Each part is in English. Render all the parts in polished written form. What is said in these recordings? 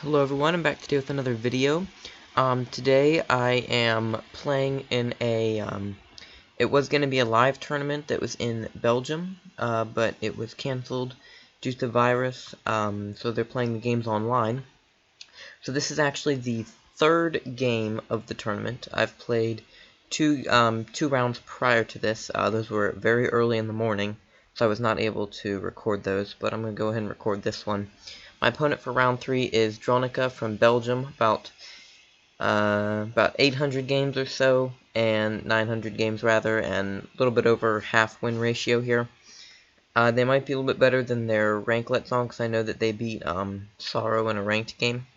Hello everyone, I'm back today with another video. Today I am playing in a, it was going to be a live tournament that was in Belgium, but it was cancelled due to the virus, so they're playing the games online. So this is actually the third game of the tournament. I've played two rounds prior to this. Those were very early in the morning, so I was not able to record those, but I'm going to go ahead and record this one. My opponent for round 3 is Dronica from Belgium, about 800 games or so, and 900 games rather, and a little bit over half win ratio here. They might be a little bit better than their ranklets on, because I know that they beat Sorrow in a ranked game.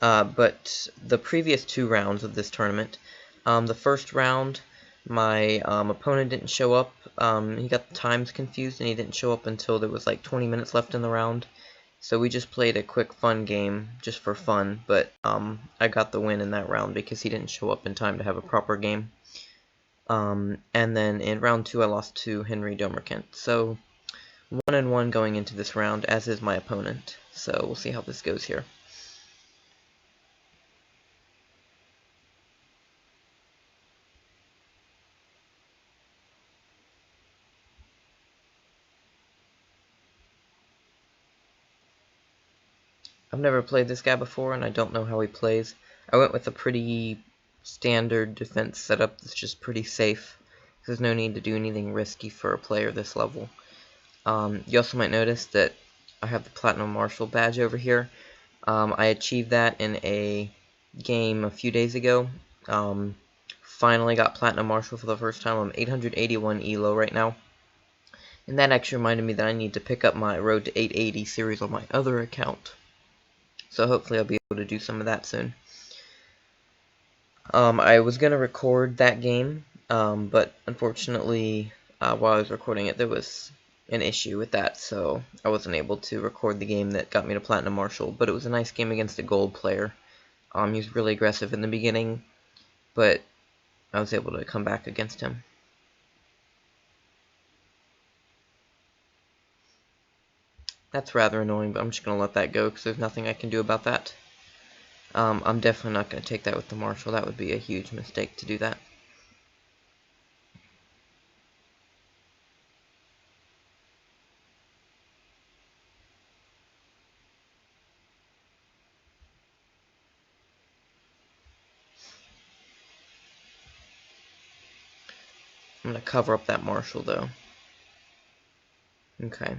But the previous two rounds of this tournament, the first round, my opponent didn't show up. He got the times confused and he didn't show up until there was like 20 minutes left in the round. So we just played a quick fun game just for fun, but I got the win in that round because he didn't show up in time to have a proper game. And then in round 2 I lost to Henry Domerkent. So 1-1 going into this round, as is my opponent. So we'll see how this goes here. I've never played this guy before, and I don't know how he plays. I went with a pretty standard defense setup that's just pretty safe. There's no need to do anything risky for a player this level. You also might notice that I have the Platinum Marshal badge over here. I achieved that in a game a few days ago. Finally got Platinum Marshal for the first time. I'm 881 ELO right now. And that actually reminded me that I need to pick up my Road to 880 series on my other account. So hopefully I'll be able to do some of that soon. I was going to record that game, but unfortunately, while I was recording it, there was an issue with that, so I wasn't able to record the game that got me to Platinum Marshal, but it was a nice game against a gold player. He was really aggressive in the beginning, but I was able to come back against him. That's rather annoying, but I'm just going to let that go because there's nothing I can do about that. I'm definitely not going to take that with the Marshal. That would be a huge mistake to do that. I'm going to cover up that Marshal, though. Okay.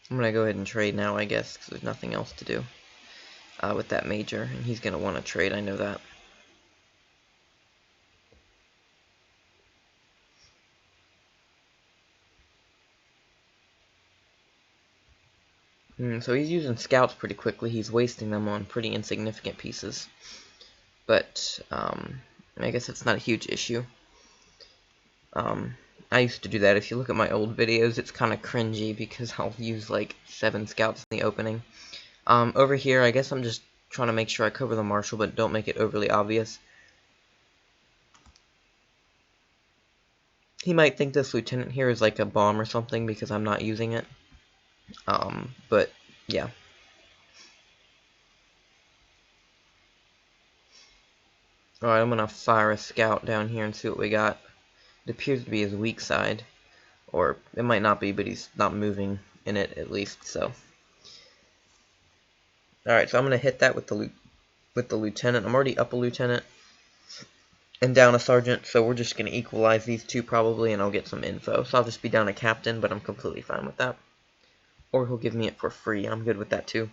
I'm going to go ahead and trade now, I guess, because there's nothing else to do with that Major, and he's going to want to trade, I know that. So he's using Scouts pretty quickly. He's wasting them on pretty insignificant pieces. But I guess it's not a huge issue. I used to do that. If you look at my old videos, it's kind of cringy because I'll use like 7 Scouts in the opening. Over here, I guess I'm just trying to make sure I cover the Marshal, but don't make it overly obvious. He might think this Lieutenant here is like a bomb or something because I'm not using it. But yeah. Alright, I'm gonna fire a Scout down here and see what we got. It appears to be his weak side. Or it might not be, but he's not moving in it at least, so. Alright, so I'm gonna hit that with the Lieutenant. I'm already up a Lieutenant and down a Sergeant, so we're just gonna equalize these two probably, and I'll get some info. So I'll just be down a Captain, but I'm completely fine with that. Or he'll give me it for free. I'm good with that too.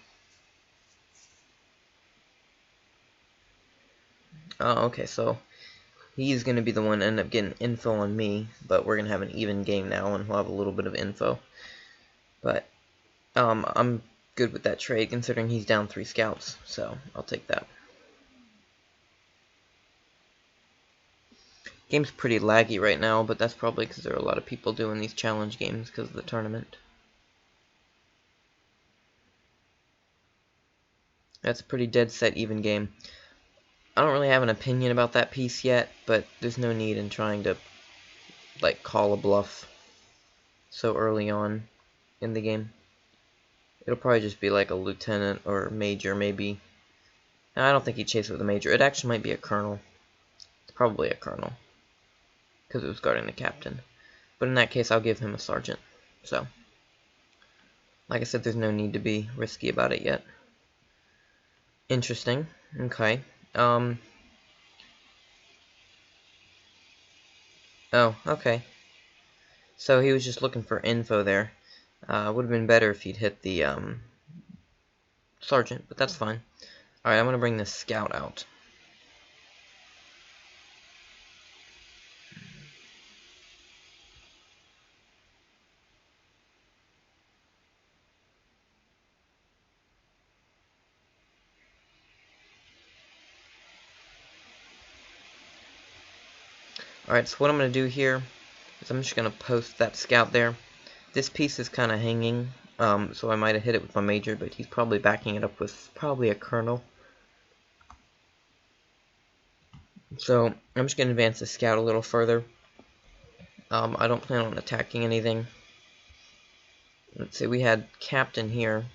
Okay, so he's going to be the one to end up getting info on me, but we're going to have an even game now, and we'll have a little bit of info. But I'm good with that trade, considering he's down 3 Scouts, so I'll take that. Game's pretty laggy right now, but that's probably because there are a lot of people doing these challenge games because of the tournament. That's a pretty dead set even game. I don't really have an opinion about that piece yet, but there's no need in trying to like call a bluff so early on in the game. It'll probably just be like a lieutenant or major, maybe. No, I don't think he'd chase it with a major. It actually might be a colonel. It's probably a colonel, because it was guarding the captain. But in that case, I'll give him a sergeant. So, like I said, there's no need to be risky about it yet. Interesting. Okay. Oh, okay. So he was just looking for info there. Would have been better if he'd hit the sergeant, but that's fine. Alright, I'm going to bring this scout out. Alright, so what I'm going to do here is I'm just going to post that scout there. This piece is kind of hanging, so I might have hit it with my major, but he's probably backing it up with probably a colonel. So I'm just going to advance the scout a little further. I don't plan on attacking anything. Let's see, we had captain here,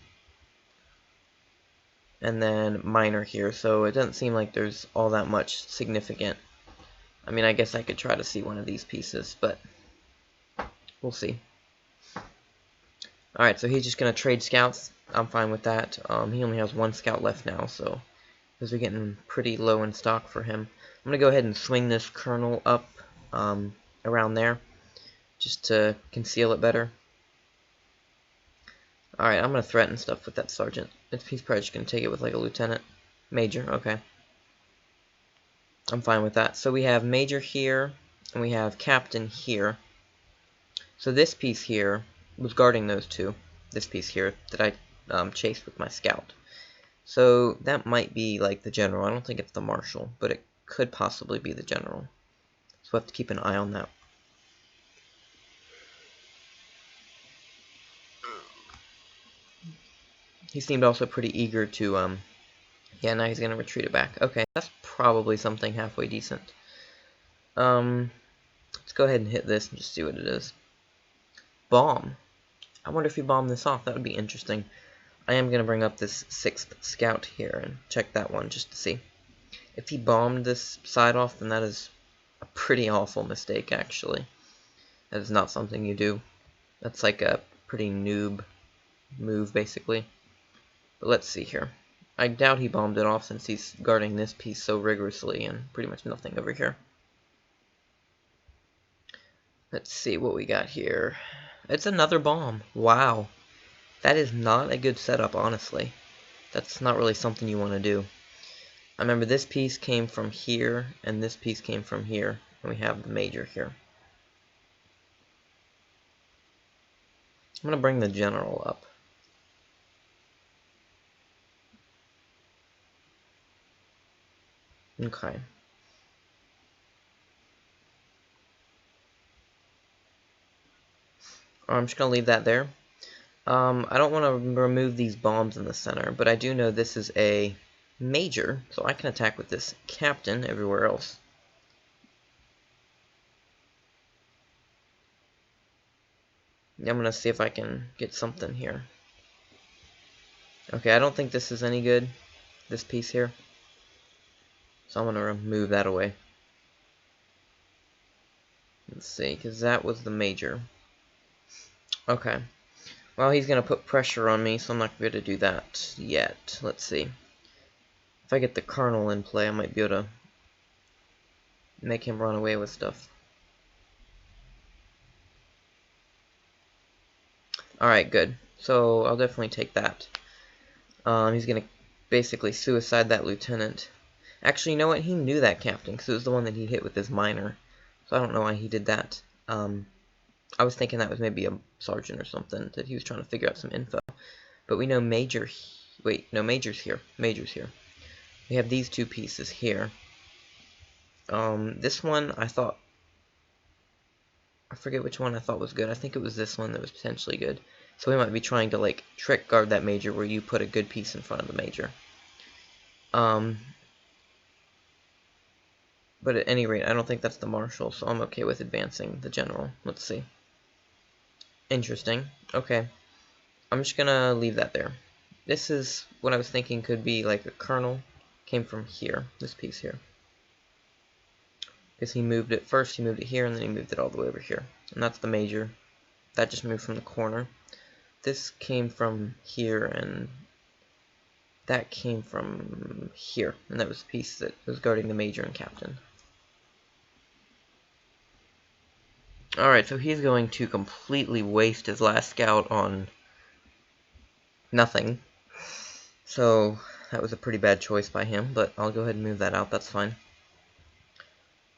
and then minor here, so it doesn't seem like there's all that much significant. I mean, I guess I could try to see one of these pieces, but we'll see. Alright, so he's just going to trade scouts. I'm fine with that. He only has one scout left now, so because we're getting pretty low in stock for him. I'm going to go ahead and swing this colonel up around there, just to conceal it better. Alright, I'm going to threaten stuff with that sergeant. He's probably just going to take it with like a lieutenant. Major, okay. I'm fine with that. So we have major here, and we have captain here. So this piece here was guarding those two. This piece here that I chased with my scout. So that might be like the general. I don't think it's the marshal, but it could possibly be the general. So we'll have to keep an eye on that. He seemed also pretty eager to, yeah, now he's going to retreat it back. Okay, that's probably something halfway decent. Let's go ahead and hit this and just see what it is. Bomb. I wonder if he bombed this off. That would be interesting. I am going to bring up this 6th scout here and check that one just to see. If he bombed this side off, then that is a pretty awful mistake, actually. That is not something you do. That's like a pretty noob move, basically. But let's see here. I doubt he bombed it off since he's guarding this piece so rigorously and pretty much nothing over here. Let's see what we got here. It's another bomb. Wow. That is not a good setup, honestly. That's not really something you want to do. I remember this piece came from here, and this piece came from here, and we have the major here. I'm going to bring the general up. Okay. I'm just going to leave that there. I don't want to remove these bombs in the center, but I do know this is a major, so I can attack with this captain everywhere else. I'm going to see if I can get something here. Okay, I don't think this is any good, this piece here. So I'm going to remove that away. Let's see, because that was the major. Okay. Well, he's going to put pressure on me, so I'm not going to do that yet. Let's see. If I get the colonel in play, I might be able to make him run away with stuff. Alright, good. So I'll definitely take that. He's going to basically suicide that lieutenant. Actually, you know what? He knew that captain, because it was the one that he hit with his minor. So I don't know why he did that. I was thinking that was maybe a sergeant or something, that he was trying to figure out some info. But we know major... Wait, no, major's here. Major's here. We have these two pieces here. This one, I thought... I forget which one I thought was good. I think it was this one that was potentially good. So we might be trying to, like, trick guard that major where you put a good piece in front of the major. But at any rate, I don't think that's the marshal, so I'm okay with advancing the general. Let's see. Interesting. Okay. I'm just gonna leave that there. This is what I was thinking could be like a kernel. Came from here, this piece here. Because he moved it first, he moved it here, and then he moved it all the way over here. And that's the major. That just moved from the corner. This came from here, and that came from here. And that was the piece that was guarding the major and captain. Alright, so he's going to completely waste his last scout on nothing. So that was a pretty bad choice by him, but I'll go ahead and move that out, that's fine.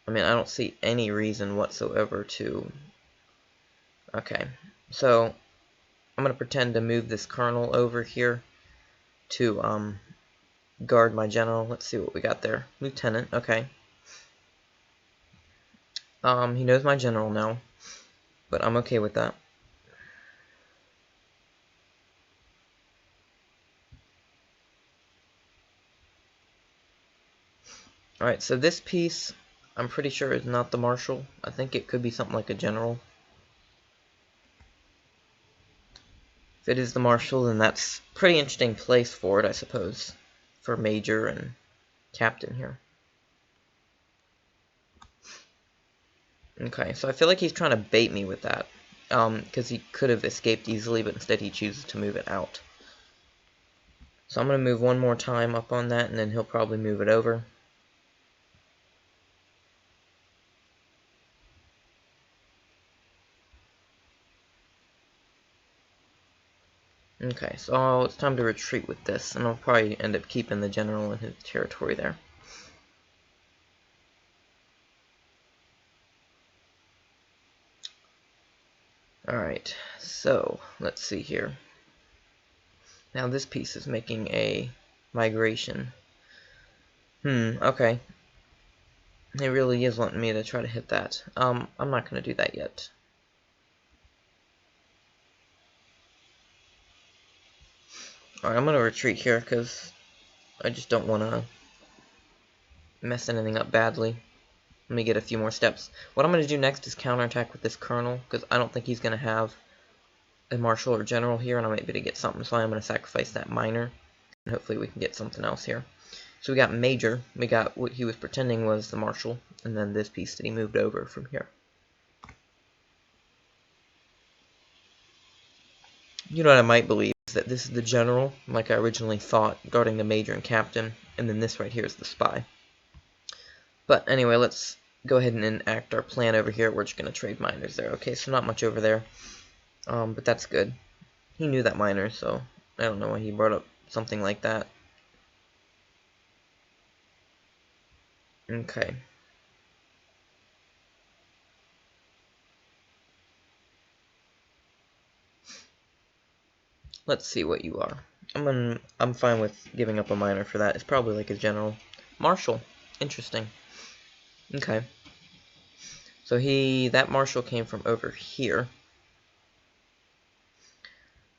I mean, I don't see any reason whatsoever to... Okay, so I'm going to pretend to move this colonel over here to guard my general. Let's see what we got there. Lieutenant, okay. He knows my general now, but I'm okay with that. Alright, so this piece, I'm pretty sure is not the marshal. I think it could be something like a general. If it is the marshal, then that's a pretty interesting place for it, I suppose. For major and captain here. Okay, so I feel like he's trying to bait me with that. Because he could have escaped easily, but instead he chooses to move it out. So I'm going to move one more time up on that, and then he'll probably move it over. Okay, so it's time to retreat with this, and I'll probably end up keeping the general in his territory there. Alright, so let's see here. Now this piece is making a migration. Okay. It really is wanting me to try to hit that. I'm not going to do that yet. Alright, I'm going to retreat here because I just don't want to mess anything up badly. Let me get a few more steps. What I'm going to do next is counterattack with this colonel, because I don't think he's going to have a marshal or general here, and I might be able to get something, so I'm going to sacrifice that minor, and hopefully we can get something else here. So we got major, we got what he was pretending was the marshal, and then this piece that he moved over from here. You know what I might believe is that this is the general, like I originally thought, guarding the major and captain, and then this right here is the spy. But anyway, let's go ahead and enact our plan over here. We're just going to trade miners there. Okay, so not much over there, but that's good. He knew that miner, so I don't know why he brought up something like that. Okay. Let's see what you are. I'm fine with giving up a minor for that. It's probably like a general. Marshal. Interesting. Okay. So that marshal came from over here.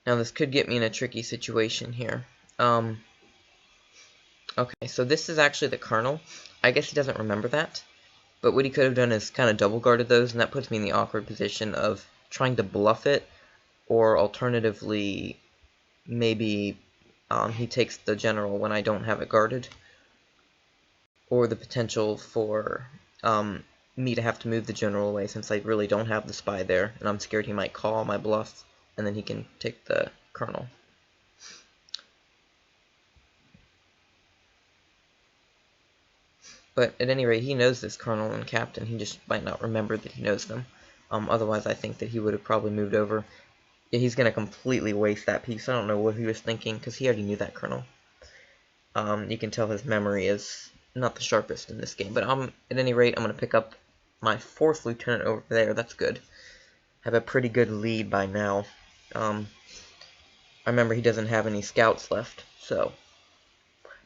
Now this could get me in a tricky situation here. Okay, so this is actually the colonel. I guess he doesn't remember that. But what he could have done is kind of double guarded those, and that puts me in the awkward position of trying to bluff it, or alternatively, maybe he takes the general when I don't have it guarded. Or the potential for me to have to move the general away since I really don't have the spy there, and I'm scared he might call my bluff, and then he can take the colonel. But at any rate, he knows this colonel and captain. He just might not remember that he knows them. Otherwise, I think that he would have probably moved over. Yeah, he's going to completely waste that piece. I don't know what he was thinking, because he already knew that colonel. You can tell his memory is not the sharpest in this game. But at any rate, I'm going to pick up my 4th lieutenant over there. That's good. Have a pretty good lead by now. I remember he doesn't have any scouts left, so...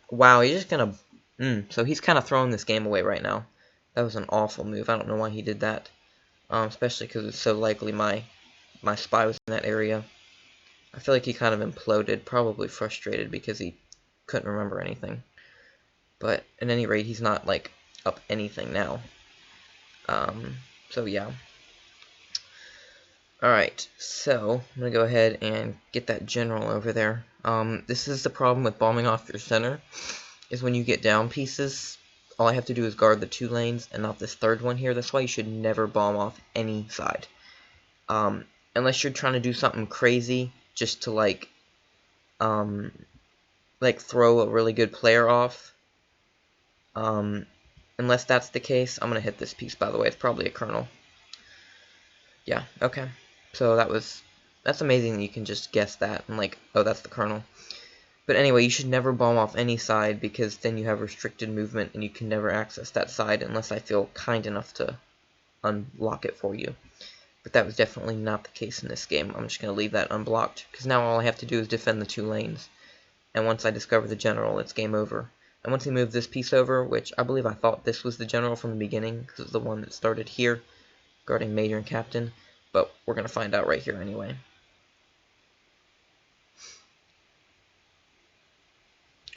Wow, he's just going to... so he's kind of throwing this game away right now. That was an awful move. I don't know why he did that. Especially because it's so likely my spy was in that area. I feel like he kind of imploded, probably frustrated because he couldn't remember anything. But at any rate, he's not like up anything now. So yeah. Alright, so I'm going to go ahead and get that general over there. This is the problem with bombing off your center, is when you get down pieces, all I have to do is guard the 2 lanes and not this third one here. That's why you should never bomb off any side. Unless you're trying to do something crazy just to like throw a really good player off. Unless that's the case, I'm going to hit this piece, by the way. It's probably a kernel. Yeah, okay. So that's amazing that you can just guess that and like, oh, that's the kernel. But anyway, you should never bomb off any side because then you have restricted movement and you can never access that side unless I feel kind enough to unlock it for you. But that was definitely not the case in this game. I'm just going to leave that unblocked because now all I have to do is defend the 2 lanes. And once I discover the general, it's game over. And once he moved this piece over, which I believe I thought this was the general from the beginning because it's the one that started here, guarding major and captain. But we're going to find out right here anyway.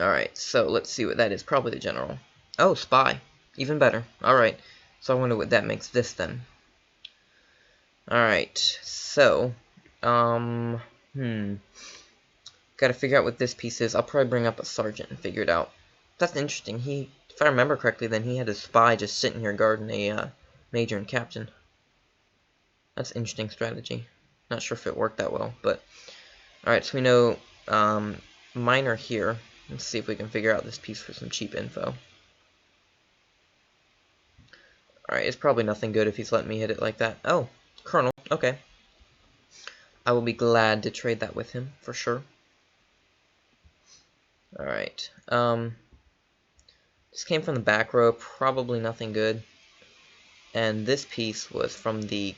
Alright, so let's see what that is. Probably the general. Oh, spy. Even better. Alright, so I wonder what that makes this then. Alright, so, gotta figure out what this piece is. I'll probably bring up a sergeant and figure it out. That's interesting. If I remember correctly, then he had a spy just sitting here guarding a major and captain. That's an interesting strategy. Not sure if it worked that well, but alright, so we know minor here. Let's see if we can figure out this piece for some cheap info. Alright, it's probably nothing good if he's letting me hit it like that. Oh, Colonel, okay. I will be glad to trade that with him, for sure. Alright, this came from the back row, probably nothing good. And this piece was from the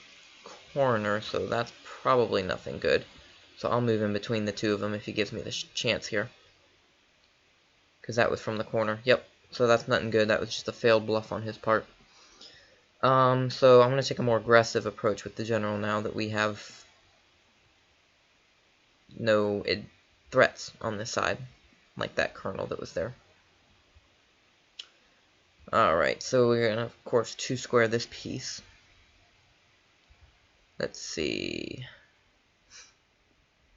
corner, so that's probably nothing good. So I'll move in between the 2 of them if he gives me the chance here. Because that was from the corner. Yep, so that's nothing good. That was just a failed bluff on his part. So I'm going to take a more aggressive approach with the general now that we have no threats on this side, like that colonel that was there. Alright, so we're going to, of course, 2-square this piece. Let's see.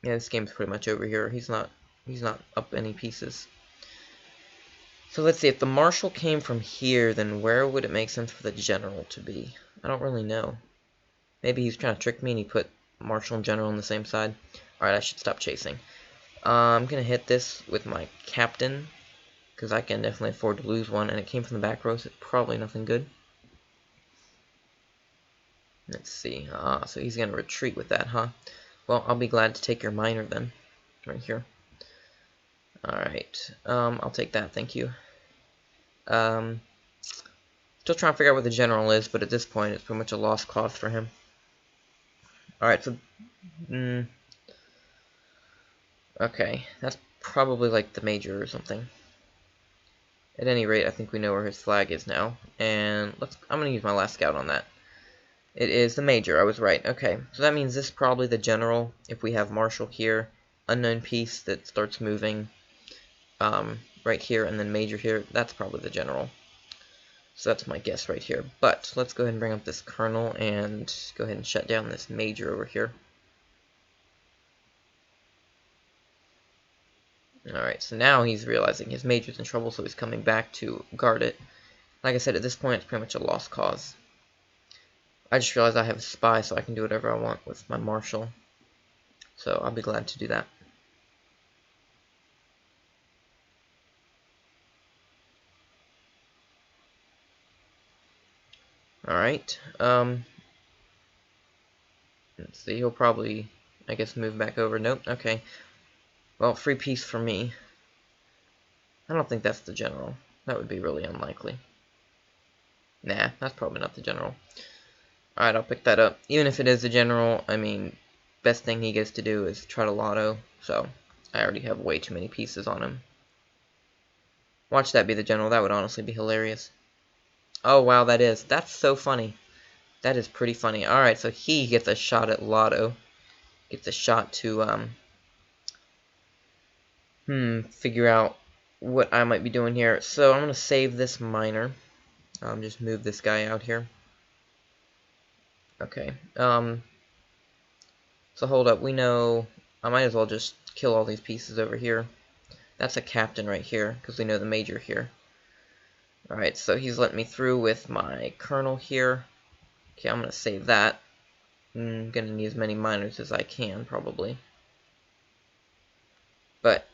Yeah, this game's pretty much over here. He's not up any pieces. So let's see, if the marshal came from here, then where would it make sense for the general to be? I don't really know. Maybe he's trying to trick me and he put marshal and general on the same side. Alright, I should stop chasing. I'm going to hit this with my captain, because I can definitely afford to lose one, and it came from the back row, so it's probably nothing good. Let's see. So he's going to retreat with that, huh? Well, I'll be glad to take your minor then, right here. Alright, I'll take that, thank you. Still trying to figure out what the general is, but at this point it's pretty much a lost cause for him. Alright, so okay, that's probably like the major or something. At any rate, I think we know where his flag is now, and I'm gonna use my last scout on that. It is the major, I was right. Okay, so that means this is probably the general. If we have marshal here, unknown piece that starts moving right here, and then major here, that's probably the general. So that's my guess right here. But let's go ahead and bring up this colonel and go ahead and shut down this major over here. Alright, so now he's realizing his major's in trouble, so he's coming back to guard it. Like I said, at this point, it's pretty much a lost cause. I just realized I have a spy, so I can do whatever I want with my marshal. So I'll be glad to do that. Alright, let's see, he'll probably, I guess, move back over. Nope, okay. Well, free piece for me. I don't think that's the general. That would be really unlikely. Nah, that's probably not the general. Alright, I'll pick that up. Even if it is the general, I mean, best thing he gets to do is try to lotto, so I already have way too many pieces on him. Watch that be the general. That would honestly be hilarious. Oh, wow, that's so funny. That is pretty funny. Alright, so he gets a shot at lotto. Gets a shot to, figure out what I might be doing here. So I'm going to save this minor. Just move this guy out here. Okay. So hold up. We know I might as well just kill all these pieces over here. That's a captain right here, because we know the major here. Alright, so he's letting me through with my colonel here. Okay, I'm going to save that. I'm going to need as many miners as I can, probably. But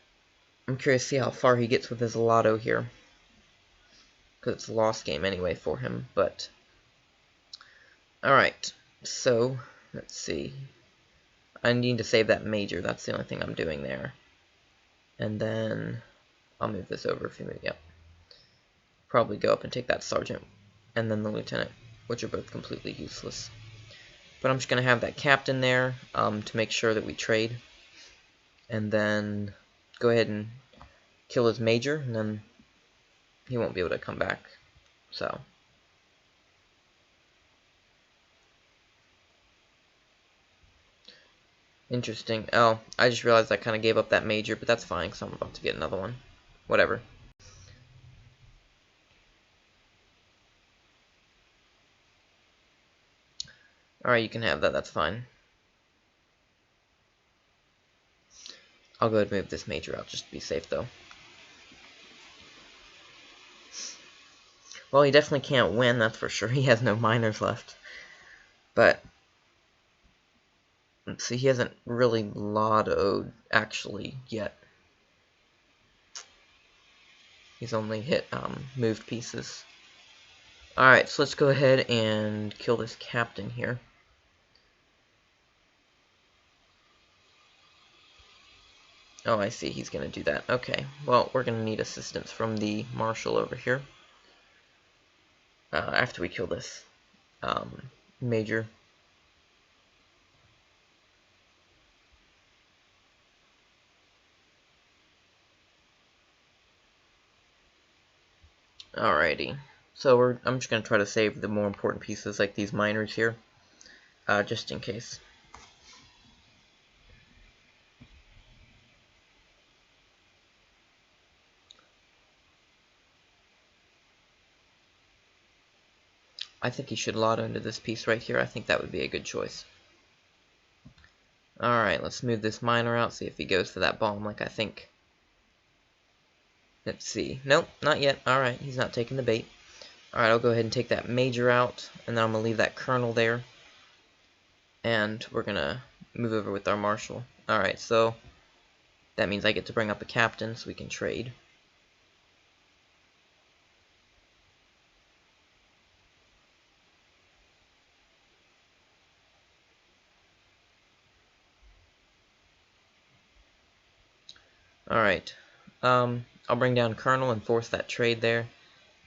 I'm curious to see how far he gets with his lotto here. Because it's a lost game anyway for him, but... Alright, so, let's see. I need to save that major, that's the only thing I'm doing there. And then, I'll move this over if you move, yep. Probably go up and take that sergeant, and then the lieutenant, which are both completely useless. But I'm just going to have that captain there, to make sure that we trade. And then, go ahead and kill his major, and then he won't be able to come back, so... Interesting. Oh, I just realized I kind of gave up that major, but that's fine, because I'm about to get another one. Whatever. Alright, you can have that, that's fine. I'll go ahead and move this major out, just to be safe, though. Well, he definitely can't win, that's for sure. He has no miners left. But, let's see, he hasn't really lottoed, actually, yet. He's only hit, moved pieces. Alright, so let's go ahead and kill this captain here. Oh, I see, he's going to do that. Okay, well, we're going to need assistance from the marshal over here. After we kill this major. Alrighty, so I'm just going to try to save the more important pieces like these miners here, just in case. I think he should lotto into this piece right here. I think that would be a good choice. Alright, let's move this miner out, see if he goes for that bomb like I think. Let's see. Nope, not yet. Alright, he's not taking the bait. Alright, I'll go ahead and take that major out, and then I'm going to leave that colonel there. And we're going to move over with our marshal. Alright, so that means I get to bring up a captain so we can trade. Alright, I'll bring down Colonel and force that trade there,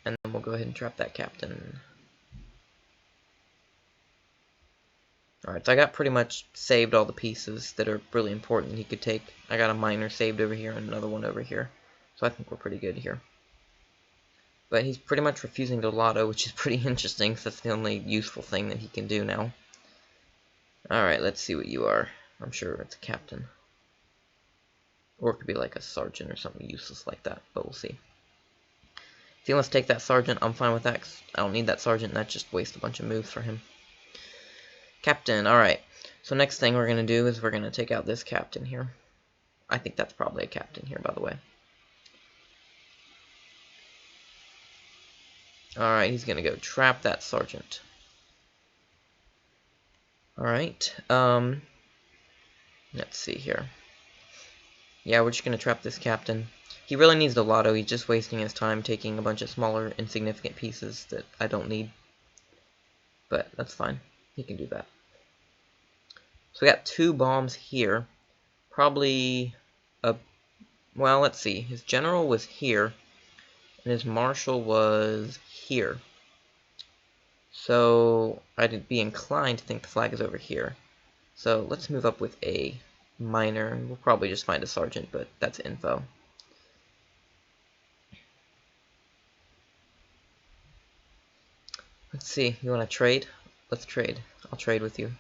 and then we'll go ahead and trap that captain. Alright, so I got pretty much saved all the pieces that are really important he could take. I got a miner saved over here and another one over here, so I think we're pretty good here. But he's pretty much refusing to lotto, which is pretty interesting, because that's the only useful thing that he can do now. Alright, let's see what you are. I'm sure it's a captain. Or it could be like a sergeant or something useless like that, but we'll see. If he wants to take that sergeant, I'm fine with that, 'cause I don't need that sergeant, and that just wastes a bunch of moves for him. Captain, alright. So next thing we're going to do is we're going to take out this captain here. I think that's probably a captain here, by the way. Alright, he's going to go trap that sergeant. Alright, let's see here. Yeah, we're just going to trap this captain. He really needs the lotto. He's just wasting his time taking a bunch of smaller, insignificant pieces that I don't need. But that's fine. He can do that. So we got 2 bombs here. Probably well, let's see. His general was here, and his marshal was here. So I'd be inclined to think the flag is over here. So let's move up with a minor. We'll probably just find a sergeant, but that's info. Let's see. You want to trade? Let's trade. I'll trade with you.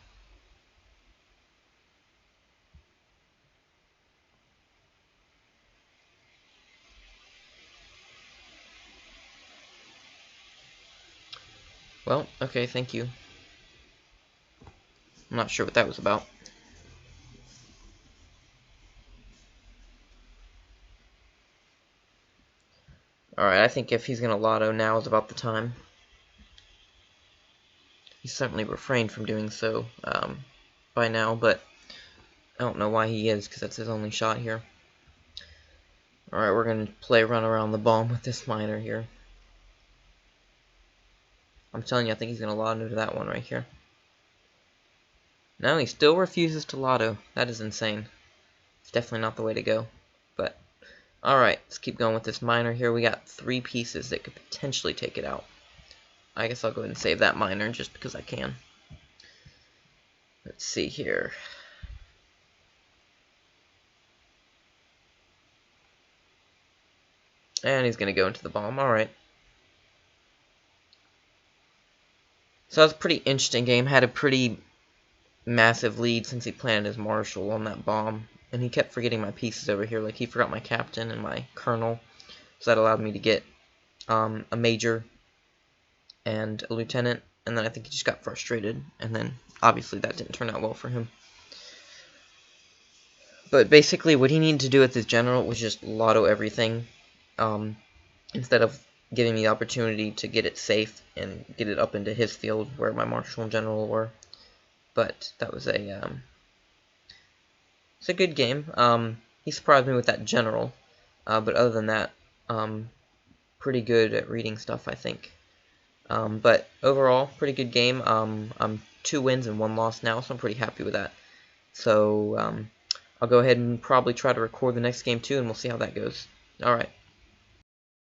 Okay, thank you. I'm not sure what that was about. Alright, I think if he's gonna lotto, now is about the time. He's certainly refrained from doing so by now, but I don't know why he is, because that's his only shot here. Alright, we're gonna play run around the bomb with this miner here. I'm telling you, I think he's gonna lotto to that one right here. No, he still refuses to lotto. That is insane. It's definitely not the way to go. But, alright, let's keep going with this miner here. We got 3 pieces that could potentially take it out. I guess I'll go ahead and save that miner just because I can. Let's see here. And he's going to go into the bomb. Alright. So that was a pretty interesting game. Had a pretty massive lead since he planted his marshal on that bomb. And he kept forgetting my pieces over here. Like, he forgot my captain and my colonel. So that allowed me to get a major and a lieutenant. And then I think he just got frustrated. And then, obviously, that didn't turn out well for him. But basically, what he needed to do with his general was just lotto everything. Instead of giving me the opportunity to get it safe and get it up into his field where my marshal and general were. But that was it's a good game. He surprised me with that general, but other than that, pretty good at reading stuff, I think. But overall, pretty good game. I'm 2 wins and 1 loss now, so I'm pretty happy with that. So I'll go ahead and probably try to record the next game too, and we'll see how that goes. Alright.